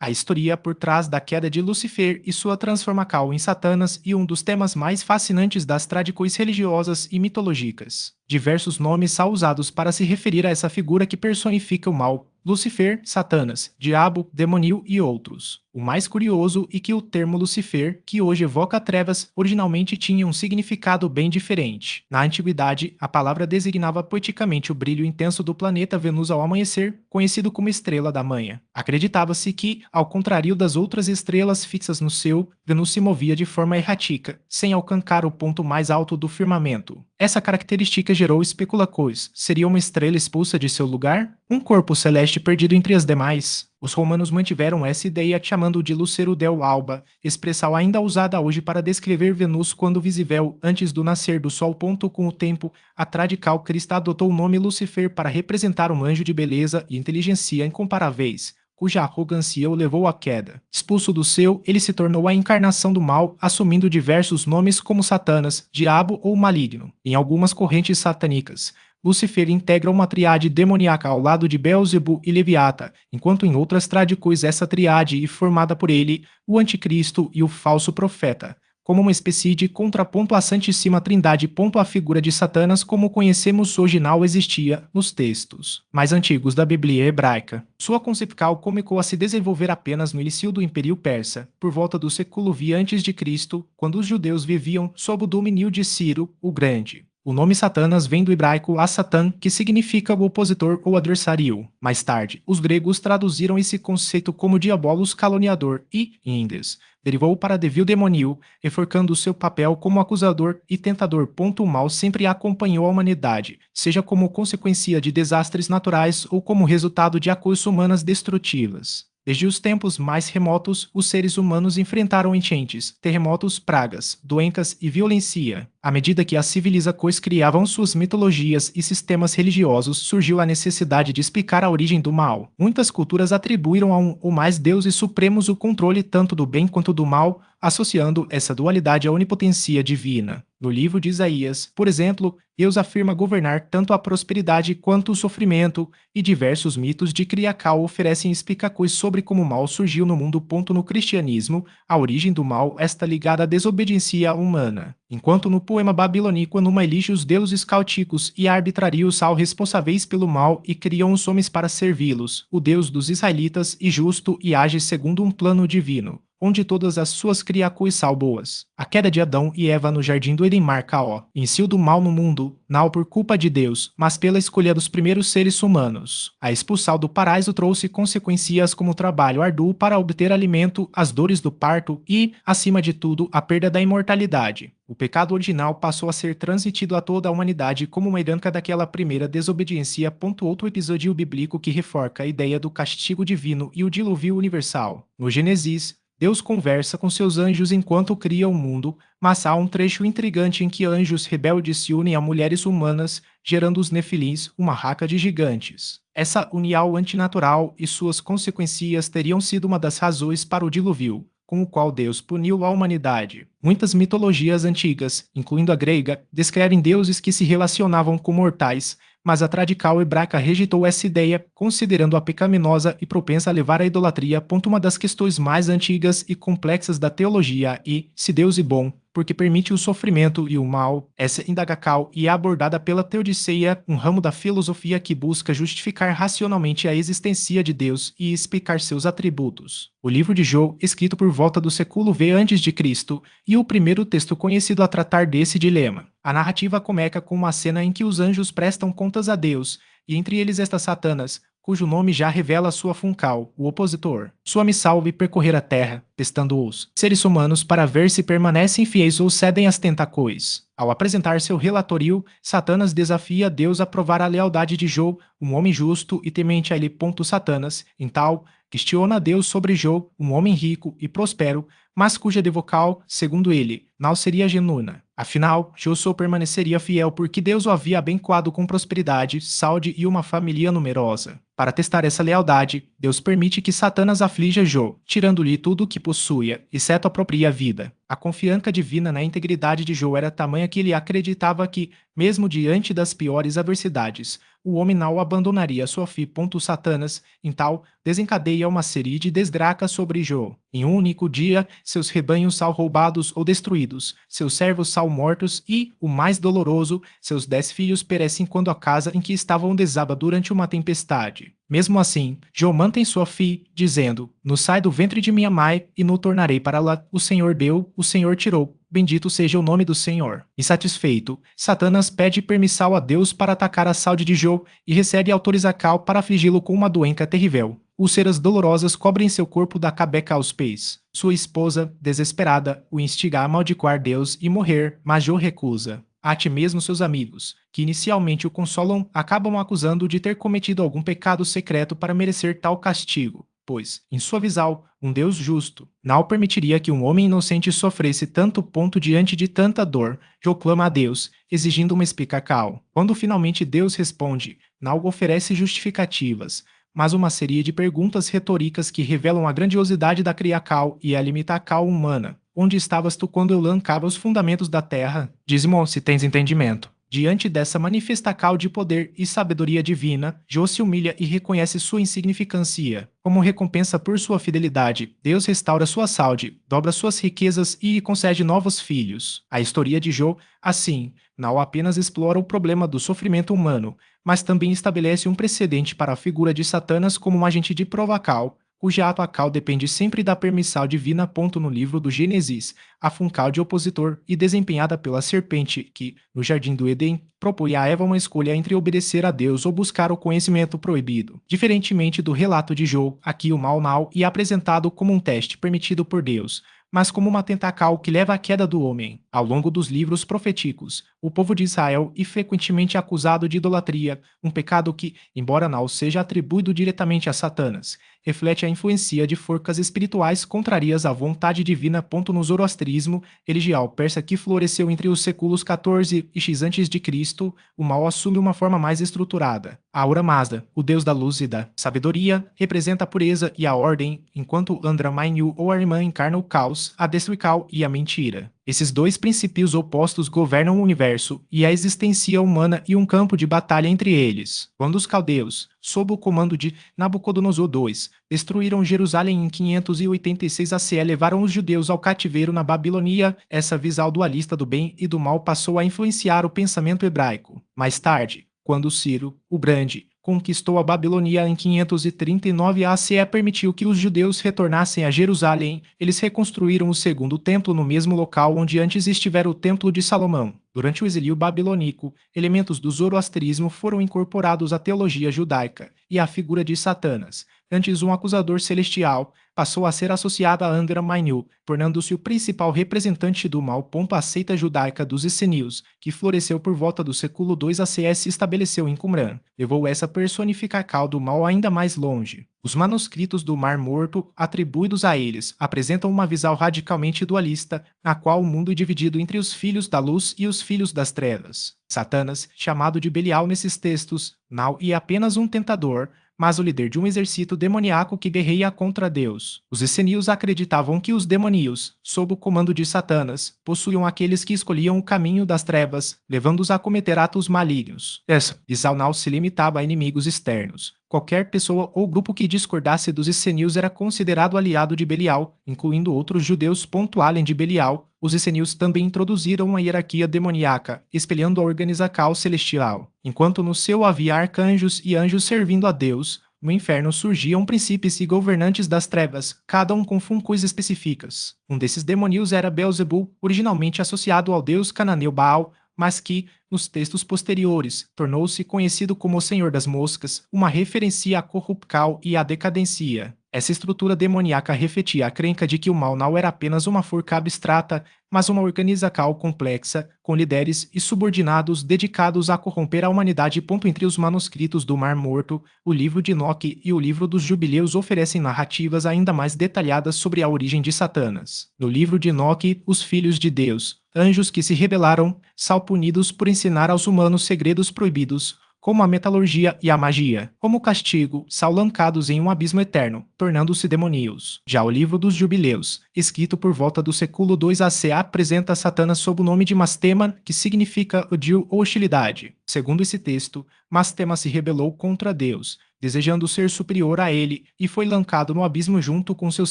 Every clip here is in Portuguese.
a história por trás da queda de Lúcifer e sua transformação em Satanás e um dos temas mais fascinantes das tradições religiosas e mitológicas. Diversos nomes são usados para se referir a essa figura que personifica o mal: Lúcifer, Satanás, Diabo, Demônio e outros. O mais curioso é que o termo Lúcifer, que hoje evoca trevas, originalmente tinha um significado bem diferente. Na antiguidade, a palavra designava poeticamente o brilho intenso do planeta Vênus ao amanhecer, conhecido como estrela da manhã. Acreditava-se que, ao contrário das outras estrelas fixas no céu, Vênus se movia de forma errática, sem alcançar o ponto mais alto do firmamento. Essa característica gerou especulações. Seria uma estrela expulsa de seu lugar? Um corpo celeste perdido entre as demais? Os romanos mantiveram essa ideia chamando de Lucero del Alba, expressão ainda usada hoje para descrever Vênus quando visível antes do nascer do sol. Com o tempo, a tradical cristã adotou o nome Lúcifer para representar um anjo de beleza e inteligência incomparáveis, cuja arrogância o levou à queda. Expulso do céu, ele se tornou a encarnação do mal, assumindo diversos nomes como Satanás, Diabo ou Maligno. Em algumas correntes satânicas, Lúcifer integra uma triade demoníaca ao lado de Beelzebub e Leviata, enquanto em outras tradições essa triade é formada por ele, o anticristo e o falso profeta, como uma espécie de contraponto à Santíssima Trindade. A figura de Satanás como conhecemos hoje não existia nos textos mais antigos da Bíblia hebraica. Sua concepção começou a se desenvolver apenas no início do Império Persa, por volta do século V a.C., quando os judeus viviam sob o domínio de Ciro o Grande. O nome Satanás vem do hebraico a-Satan, que significa o opositor ou adversário. Mais tarde, os gregos traduziram esse conceito como diabolos caluniador e, em inglês, derivou para devil demônio, reforçando seu papel como acusador e tentador. O mal sempre acompanhou a humanidade, seja como consequência de desastres naturais ou como resultado de ações humanas destrutivas. Desde os tempos mais remotos, os seres humanos enfrentaram enchentes, terremotos, pragas, doenças e violência. À medida que as civilizações criavam suas mitologias e sistemas religiosos, surgiu a necessidade de explicar a origem do mal. Muitas culturas atribuíram a um ou mais deuses supremos o controle tanto do bem quanto do mal, associando essa dualidade à onipotência divina. No livro de Isaías, por exemplo, Deus afirma governar tanto a prosperidade quanto o sofrimento, e diversos mitos de Criacal oferecem explicações sobre como o mal surgiu no mundo. No cristianismo, a origem do mal está ligada à desobediência humana. Enquanto no poema babilônico Numa elige os deuses caóticos e arbitrários são responsáveis pelo mal e criam os homens para servi-los, o Deus dos israelitas é justo e age segundo um plano divino, onde todas as suas criações são boas. A queda de Adão e Eva no jardim do Éden marca o início do mal no mundo, não por culpa de Deus, mas pela escolha dos primeiros seres humanos. A expulsão do paraíso trouxe consequências como o trabalho árduo para obter alimento, as dores do parto e, acima de tudo, a perda da imortalidade. O pecado original passou a ser transmitido a toda a humanidade como uma herança daquela primeira desobediência. Outro episódio bíblico que reforça a ideia do castigo divino e o dilúvio universal. No Gênesis, Deus conversa com seus anjos enquanto cria o mundo, mas há um trecho intrigante em que anjos rebeldes se unem a mulheres humanas, gerando os nefilins, uma raça de gigantes. Essa união antinatural e suas consequências teriam sido uma das razões para o dilúvio, com o qual Deus puniu a humanidade. Muitas mitologias antigas, incluindo a grega, descrevem deuses que se relacionavam com mortais, mas a tradical hebraica rejeitou essa ideia, considerando-a pecaminosa e propensa a levar à idolatria. Uma das questões mais antigas e complexas da teologia e, se Deus é bom, porque permite o sofrimento e o mal, essa indagação é abordada pela teodiceia, um ramo da filosofia que busca justificar racionalmente a existência de Deus e explicar seus atributos. O livro de Jó, escrito por volta do século V a.C., e o primeiro texto conhecido a tratar desse dilema. A narrativa começa com uma cena em que os anjos prestam contas a Deus, e entre eles está Satanás, cujo nome já revela sua funcal, o opositor. Sua missão é percorrer a terra, testando os seres humanos para ver se permanecem fiéis ou cedem às tentações. Ao apresentar seu relatório, Satanás desafia Deus a provar a lealdade de Jó, um homem justo e temente a ele. Satanás, então, questiona Deus sobre Jó, um homem rico e próspero, mas cuja devoção, segundo ele, não seria genuína. Afinal, Jó só permaneceria fiel porque Deus o havia abençoado com prosperidade, saúde e uma família numerosa. Para testar essa lealdade, Deus permite que Satanás aflija Jó, tirando-lhe tudo o que possuía, exceto a própria vida. A confiança divina na integridade de Joe era tamanha que ele acreditava que, mesmo diante das piores adversidades, o homem não abandonaria sua fé. Satanas, então, desencadeia uma série de desgraças sobre Joe. Em um único dia, seus rebanhos são roubados ou destruídos, seus servos são mortos e, o mais doloroso, seus 10 filhos perecem quando a casa em que estavam desaba durante uma tempestade. Mesmo assim, Joe mantém sua fé, dizendo: "No sai do ventre de minha mãe e no tornarei para lá. O Senhor deu, o Senhor tirou. Bendito seja o nome do Senhor." Insatisfeito, Satanás pede permissão a Deus para atacar a saúde de Joe e recebe autorização para afligi-lo com uma doença terrível. Úlceras dolorosas cobrem seu corpo da cabeça aos pés. Sua esposa, desesperada, o instiga a amaldiçoar Deus e morrer, mas Joe recusa. Até mesmo seus amigos, que inicialmente o consolam, acabam acusando de ter cometido algum pecado secreto para merecer tal castigo, pois, em sua visão, um Deus justo não permitiria que um homem inocente sofresse tanto ponto diante de tanta dor. Joe clama a Deus, exigindo uma explicação. Quando finalmente Deus responde, não oferece justificativas, mas uma série de perguntas retóricas que revelam a grandiosidade da criação e a limitação humana. Onde estavas tu quando eu lancava os fundamentos da terra? Diz-me se tens entendimento. Diante dessa manifestação de poder e sabedoria divina, Joe se humilha e reconhece sua insignificância. Como recompensa por sua fidelidade, Deus restaura sua saúde, dobra suas riquezas e lhe concede novos filhos. A história de Joe, assim, não apenas explora o problema do sofrimento humano, mas também estabelece um precedente para a figura de Satanás como um agente de provação, cuja atuação depende sempre da permissão divina. No livro do Gênesis, a função de opositor e desempenhada pela serpente que, no jardim do Éden, propõe a Eva uma escolha entre obedecer a Deus ou buscar o conhecimento proibido. Diferentemente do relato de Joe, aqui o mal é apresentado como um teste permitido por Deus, mas como uma tentação que leva à queda do homem. Ao longo dos livros proféticos, o povo de Israel é frequentemente acusado de idolatria, um pecado que, embora não seja atribuído diretamente a Satanás, reflete a influência de forças espirituais contrarias à vontade divina. No zoroastrismo, religião persa que floresceu entre os séculos XIV e X a.C., o mal assume uma forma mais estruturada. A Ahura Mazda, o deus da luz e da sabedoria, representa a pureza e a ordem, enquanto Andra Mainyu ou Ahriman encarna o caos, a destruição e a mentira. Esses dois princípios opostos governam o universo e a existência humana e um campo de batalha entre eles. Quando os caldeus, sob o comando de Nabucodonosor II, destruíram Jerusalém em 586 a.C. levaram os judeus ao cativeiro na Babilônia, essa visão dualista do bem e do mal passou a influenciar o pensamento hebraico. Mais tarde, quando Ciro, o Grande, conquistou a Babilônia em 539 a.C. permitiu que os judeus retornassem a Jerusalém, eles reconstruíram o segundo templo no mesmo local onde antes estivera o Templo de Salomão. Durante o exílio babilônico, elementos do zoroastrismo foram incorporados à teologia judaica, e a figura de Satanás, antes um acusador celestial, passou a ser associada a Andra Mainyu, tornando-se o principal representante do mal. A seita judaica dos essênios, que floresceu por volta do século II a.C., se estabeleceu em Qumran, levou essa personificação do mal ainda mais longe. Os manuscritos do Mar Morto, atribuídos a eles, apresentam uma visão radicalmente dualista, na qual o mundo é dividido entre os filhos da luz e os filhos das trevas. Satanás, chamado de Belial nesses textos, não é apenas um tentador, mas o líder de um exército demoníaco que guerreia contra Deus. Os essênios acreditavam que os demoníos, sob o comando de Satanás, possuíam aqueles que escolhiam o caminho das trevas, levando-os a cometer atos malignos. Essa visão não se limitava a inimigos externos. Qualquer pessoa ou grupo que discordasse dos essênios era considerado aliado de Belial, incluindo outros judeus. Além de Belial, os essênios também introduziram uma hierarquia demoníaca, espelhando a organização celestial. Enquanto no céu havia arcanjos e anjos servindo a Deus, no inferno surgiam príncipes e governantes das trevas, cada um com funções específicas. Um desses demoníos era Beelzebul, originalmente associado ao deus cananeu Baal, mas que, nos textos posteriores, tornou-se conhecido como o Senhor das Moscas, uma referência à corrupção e à decadência. Essa estrutura demoníaca refletia a crença de que o mal não era apenas uma força abstrata, mas uma organização complexa, com líderes e subordinados dedicados a corromper a humanidade. Entre os manuscritos do Mar Morto, o livro de Enoque e o livro dos Jubileus oferecem narrativas ainda mais detalhadas sobre a origem de Satanás. No livro de Enoque, os filhos de Deus, anjos que se rebelaram, são punidos por ensinar aos humanos segredos proibidos, como a metalurgia e a magia. Como castigo, são lançados em um abismo eterno, tornando-se demoníacos. Já o livro dos Jubileus, escrito por volta do século II AC, apresenta Satanás sob o nome de Mastema, que significa ódio ou hostilidade. Segundo esse texto, Mastema se rebelou contra Deus, desejando ser superior a ele, e foi lançado no abismo junto com seus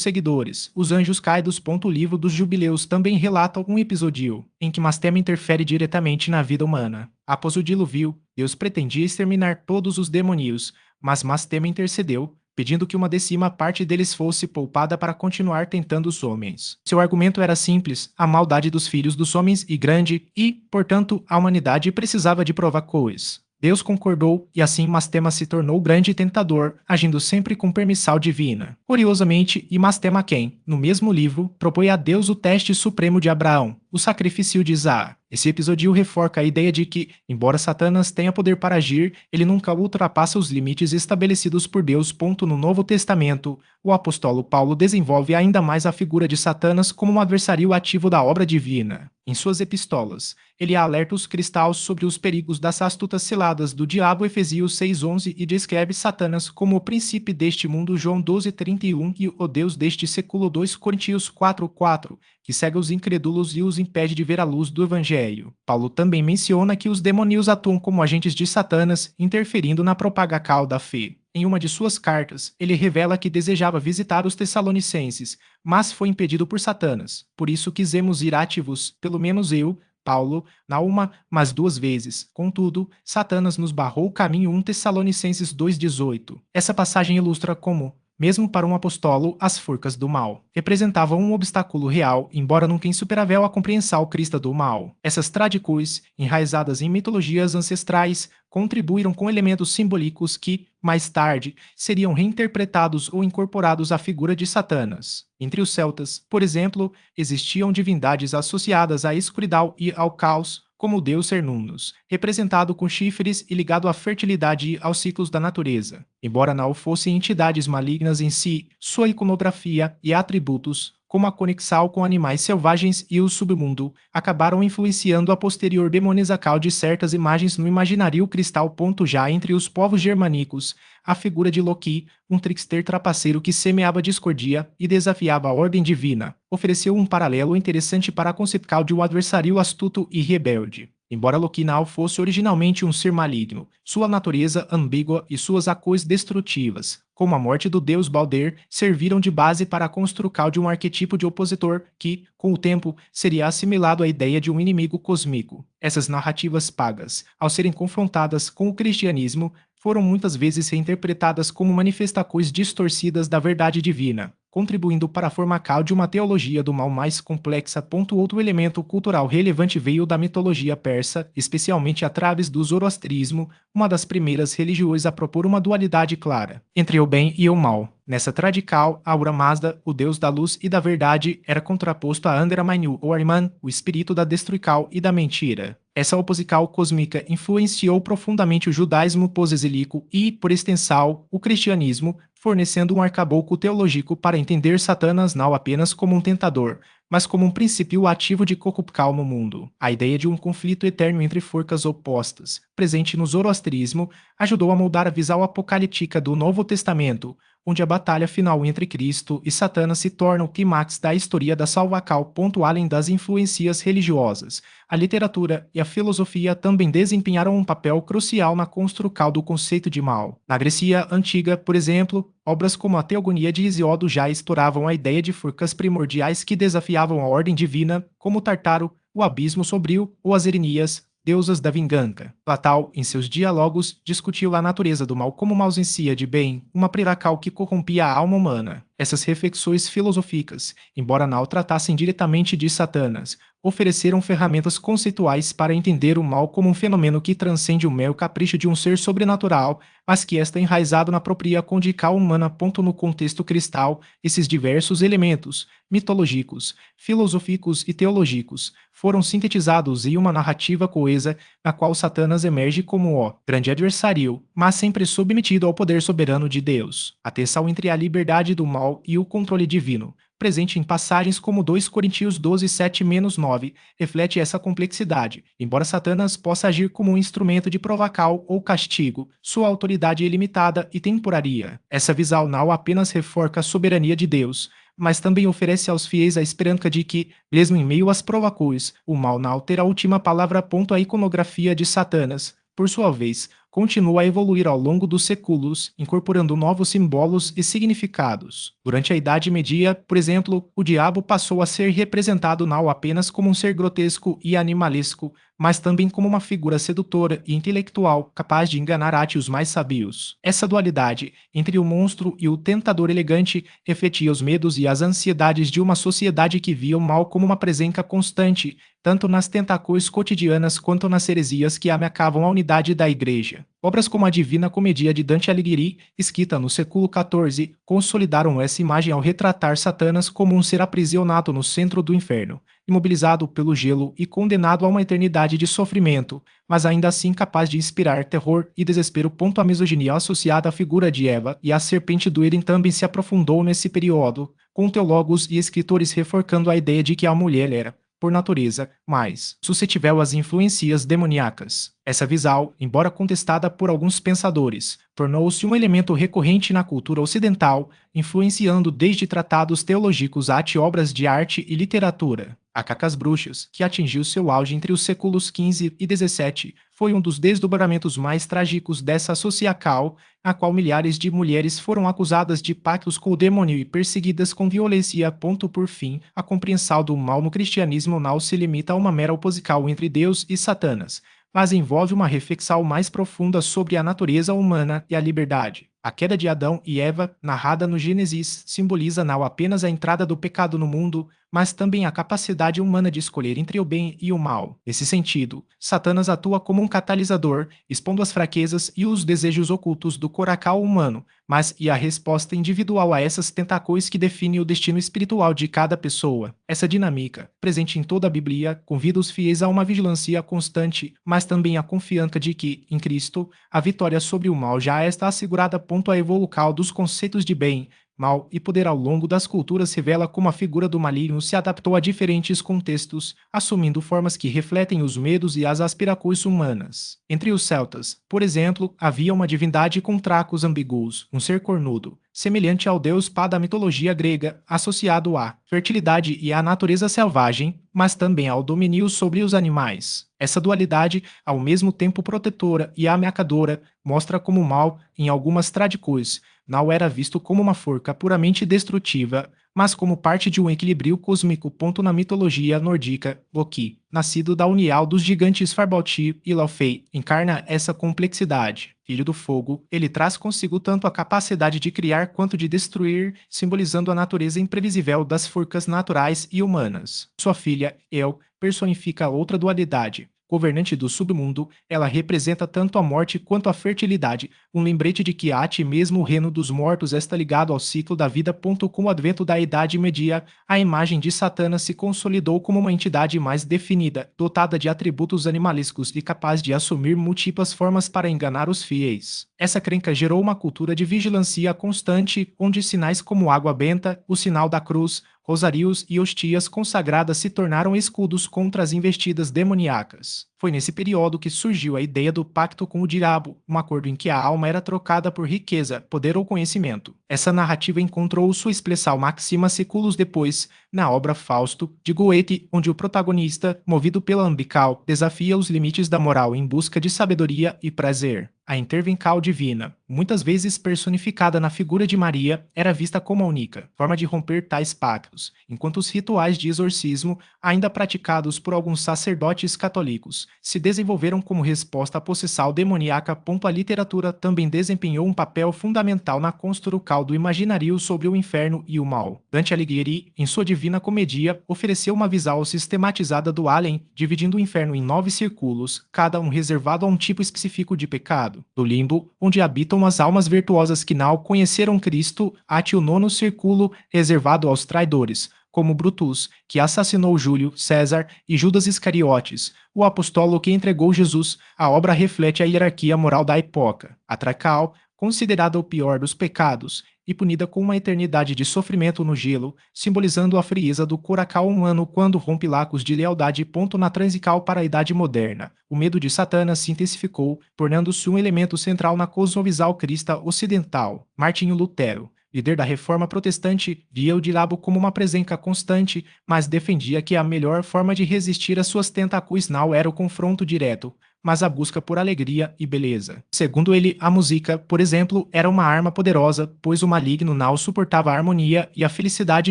seguidores, os anjos caídos. O livro dos Jubileus também relata um episódio em que Mastema interfere diretamente na vida humana. Após o dilúvio, Deus pretendia exterminar todos os demônios, mas Mastema intercedeu, pedindo que uma décima parte deles fosse poupada para continuar tentando os homens. Seu argumento era simples: a maldade dos filhos dos homens é grande e, portanto, a humanidade precisava de provar coisas. Deus concordou e assim Mastema se tornou grande tentador, agindo sempre com permissão divina. Curiosamente, e Mastema quem, no mesmo livro, propõe a Deus o teste supremo de Abraão, o sacrifício de Isaac. Esse episódio reforça a ideia de que, embora Satanás tenha poder para agir, ele nunca ultrapassa os limites estabelecidos por Deus. No Novo Testamento, o apóstolo Paulo desenvolve ainda mais a figura de Satanás como um adversário ativo da obra divina. Em suas epístolas, ele alerta os cristãos sobre os perigos das astutas ciladas do diabo. Efésios 6:11 e descreve Satanás como o príncipe deste mundo. João 12:31 e o Deus deste século. 2 Coríntios 4:4, que cega os incrédulos e os impede de ver a luz do Evangelho. Paulo também menciona que os demônios atuam como agentes de Satanás, interferindo na propagação da fé. Em uma de suas cartas, ele revela que desejava visitar os Tessalonicenses, mas foi impedido por Satanás. Por isso quisemos ir ativos, pelo menos eu, Paulo, não uma, mas 2 vezes. Contudo, Satanás nos barrou o caminho. 1 Tessalonicenses 2:18. Essa passagem ilustra como, mesmo para um apóstolo, as forcas do mal representavam um obstáculo real, embora nunca insuperavel a compreensão cristã do mal. Essas tradições, enraizadas em mitologias ancestrais, contribuíram com elementos simbólicos que, mais tarde, seriam reinterpretados ou incorporados à figura de Satanás. Entre os celtas, por exemplo, existiam divindades associadas à escuridão e ao caos, como o deus Cernunnos, representado com chifres e ligado à fertilidade e aos ciclos da natureza. Embora não fossem entidades malignas em si, sua iconografia e atributos, como a conexão com animais selvagens e o submundo, acabaram influenciando a posterior demonização de certas imagens no imaginário cristão. Já entre os povos germânicos, a figura de Loki, um trickster trapaceiro que semeava discórdia e desafiava a ordem divina, ofereceu um paralelo interessante para a concepção de um adversário astuto e rebelde. Embora Loki não fosse originalmente um ser maligno, sua natureza ambígua e suas ações destrutivas, como a morte do deus Balder, serviram de base para a construção de um arquetipo de opositor que, com o tempo, seria assimilado à ideia de um inimigo cósmico. Essas narrativas pagas, ao serem confrontadas com o cristianismo, foram muitas vezes reinterpretadas como manifestações distorcidas da verdade divina, contribuindo para a formação de uma teologia do mal mais complexa. Outro elemento cultural relevante veio da mitologia persa, especialmente através do zoroastrismo, uma das primeiras religiões a propor uma dualidade clara entre o bem e o mal. Nessa tradição, Ahura Mazda, o deus da luz e da verdade, era contraposto a Andra Mainyu ou Ahriman, o espírito da destruição e da mentira. Essa oposição cósmica influenciou profundamente o judaísmo pós-exílico e, por extensão, o cristianismo, fornecendo um arcabouço teológico para entender Satanás não apenas como um tentador, mas como um princípio ativo de corrupção no mundo. A ideia de um conflito eterno entre forças opostas, presente no zoroastrismo, ajudou a moldar a visão apocalíptica do Novo Testamento, onde a batalha final entre Cristo e Satanás se torna o clímax da história da salvação. Além das influências religiosas, a literatura e a filosofia também desempenharam um papel crucial na construção do conceito de mal. Na Grécia Antiga, por exemplo, obras como a Teogonia de Hesíodo já exploravam a ideia de forças primordiais que desafiavam a ordem divina, como o Tártaro, o Abismo Sombrio ou as Erinias, deusas da vingança. Platão, em seus diálogos, discutiu a natureza do mal como uma ausência de bem, uma preracal que corrompia a alma humana. Essas reflexões filosóficas, embora não tratassem diretamente de Satanás, ofereceram ferramentas conceituais para entender o mal como um fenômeno que transcende o mero capricho de um ser sobrenatural, mas que está enraizado na própria condição humana. No contexto cristão, esses diversos elementos, mitológicos, filosóficos e teológicos, foram sintetizados em uma narrativa coesa, na qual Satanás emerge como o grande adversário, mas sempre submetido ao poder soberano de Deus. A tensão entre a liberdade do mal e o controle divino, presente em passagens como 2 Coríntios 12, 7-9, reflete essa complexidade. Embora Satanás possa agir como um instrumento de provocar ou castigo, sua autoridade é limitada e temporária. Essa visão não apenas reforça a soberania de Deus, mas também oferece aos fiéis a esperança de que, mesmo em meio às provações, o mal não terá a última palavra. A iconografia de Satanás, por sua vez, continua a evoluir ao longo dos séculos, incorporando novos símbolos e significados. Durante a Idade Média, por exemplo, o diabo passou a ser representado não apenas como um ser grotesco e animalesco, mas também como uma figura sedutora e intelectual capaz de enganar até os mais sábios. Essa dualidade entre o monstro e o tentador elegante refletia os medos e as ansiedades de uma sociedade que via o mal como uma presença constante, tanto nas tentações cotidianas quanto nas heresias que ameaçavam a unidade da Igreja. Obras como a Divina Comédia de Dante Alighieri, escrita no século XIV, consolidaram essa imagem ao retratar Satanás como um ser aprisionado no centro do inferno, imobilizado pelo gelo e condenado a uma eternidade de sofrimento, mas ainda assim capaz de inspirar terror e desespero. A misoginia associada à figura de Eva e à serpente do Éden também se aprofundou nesse período, com teólogos e escritores reforçando a ideia de que a mulher era, por natureza, mais suscetível às influências demoníacas. Essa visão, embora contestada por alguns pensadores, tornou-se um elemento recorrente na cultura ocidental, influenciando desde tratados teológicos até obras de arte e literatura. A Cacas Bruxas, que atingiu seu auge entre os séculos XV e XVII, foi um dos desdobramentos mais trágicos dessa associação, a qual milhares de mulheres foram acusadas de pactos com o demônio e perseguidas com violência. Por fim, a compreensão do mal no cristianismo não se limita a uma mera oposição entre Deus e Satanás, mas envolve uma reflexão mais profunda sobre a natureza humana e a liberdade. A queda de Adão e Eva, narrada no Gênesis, simboliza não apenas a entrada do pecado no mundo, mas também a capacidade humana de escolher entre o bem e o mal. Nesse sentido, Satanás atua como um catalisador, expondo as fraquezas e os desejos ocultos do coração humano, mas e a resposta individual a essas tentações que define o destino espiritual de cada pessoa. Essa dinâmica, presente em toda a Bíblia, convida os fiéis a uma vigilância constante, mas também a confiança de que, em Cristo, a vitória sobre o mal já está assegurada. A evolução dos conceitos de bem, mal e poder ao longo das culturas revela como a figura do maligno se adaptou a diferentes contextos, assumindo formas que refletem os medos e as aspirações humanas. Entre os celtas, por exemplo, havia uma divindade com tracos ambíguos, um ser cornudo, semelhante ao deus Pá da mitologia grega, associado à fertilidade e à natureza selvagem, mas também ao domínio sobre os animais. Essa dualidade, ao mesmo tempo protetora e ameaçadora, mostra como o mal, em algumas tradições, não era visto como uma força puramente destrutiva, mas como parte de um equilíbrio cósmico. Na mitologia nórdica, Loki, nascido da união dos gigantes Farbauti e Laufey, encarna essa complexidade. Filho do fogo, ele traz consigo tanto a capacidade de criar quanto de destruir, simbolizando a natureza imprevisível das forças naturais e humanas. Sua filha, El, personifica outra dualidade. Governante do submundo, ela representa tanto a morte quanto a fertilidade, um lembrete de que até mesmo o reino dos mortos está ligado ao ciclo da vida. Com o advento da Idade Média, a imagem de Satanás se consolidou como uma entidade mais definida, dotada de atributos animalescos e capaz de assumir múltiplas formas para enganar os fiéis. Essa crença gerou uma cultura de vigilância constante, onde sinais como água benta, o sinal da cruz, rosarios e hostias consagradas se tornaram escudos contra as investidas demoníacas. Foi nesse período que surgiu a ideia do pacto com o diabo, um acordo em que a alma era trocada por riqueza, poder ou conhecimento. Essa narrativa encontrou sua expressão máxima séculos depois, na obra Fausto, de Goethe, onde o protagonista, movido pela ambição, desafia os limites da moral em busca de sabedoria e prazer. A intervenção divina, muitas vezes personificada na figura de Maria, era vista como a única forma de romper tais pactos, enquanto os rituais de exorcismo, ainda praticados por alguns sacerdotes católicos, se desenvolveram como resposta à possessão demoníaca. A literatura também desempenhou um papel fundamental na construção do imaginário sobre o inferno e o mal. Dante Alighieri, em sua Divina Comédia, ofereceu uma visão sistematizada do além, dividindo o inferno em 9 círculos, cada um reservado a um tipo específico de pecado. Do limbo, onde habitam as almas virtuosas que não conheceram Cristo, até o 9º círculo, reservado aos traidores, como Brutus, que assassinou Júlio César, e Judas Iscariotes, o apóstolo que entregou Jesus. A obra reflete a hierarquia moral da época. A tracal, considerada o pior dos pecados, e punida com uma eternidade de sofrimento no gelo, simbolizando a frieza do coracal humano quando rompe lacos de lealdade. Na transical para a Idade Moderna, o medo de Satana se intensificou, tornando-se um elemento central na cosmovisão cristã ocidental. Martinho Lutero, líder da Reforma Protestante, via o diabo como uma presença constante, mas defendia que a melhor forma de resistir às suas tentações não era o confronto direto, mas a busca por alegria e beleza. Segundo ele, a música, por exemplo, era uma arma poderosa, pois o maligno não suportava a harmonia e a felicidade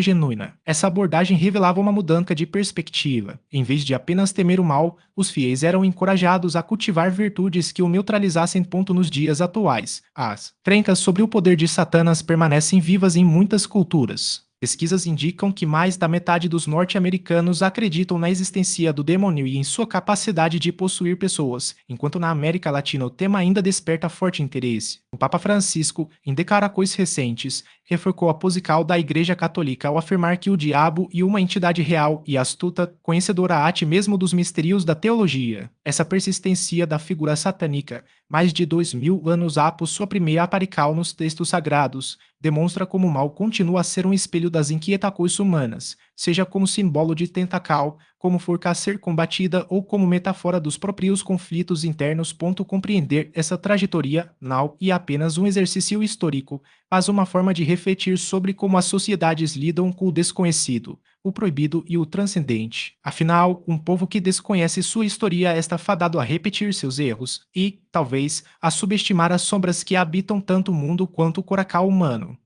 genuína. Essa abordagem revelava uma mudança de perspectiva. Em vez de apenas temer o mal, os fiéis eram encorajados a cultivar virtudes que o neutralizassem. Nos dias atuais, as crenças sobre o poder de Satanás permanecem vivas em muitas culturas. Pesquisas indicam que mais da metade dos norte-americanos acreditam na existência do demônio e em sua capacidade de possuir pessoas, enquanto na América Latina o tema ainda desperta forte interesse. O Papa Francisco, em declarações recentes, reforçou a posição da Igreja Católica ao afirmar que o diabo é uma entidade real e astuta, conhecedora até mesmo dos mistérios da teologia. Essa persistência da figura satânica, mais de 2000 anos após sua primeira aparição nos textos sagrados, demonstra como o mal continua a ser um espelho das inquietações humanas, seja como símbolo de tentacal, como forca a ser combatida ou como metáfora dos próprios conflitos internos. Compreender essa trajetória não é apenas um exercício histórico, mas uma forma de refletir sobre como as sociedades lidam com o desconhecido, o proibido e o transcendente. Afinal, um povo que desconhece sua história está fadado a repetir seus erros e, talvez, a subestimar as sombras que habitam tanto o mundo quanto o coração humano.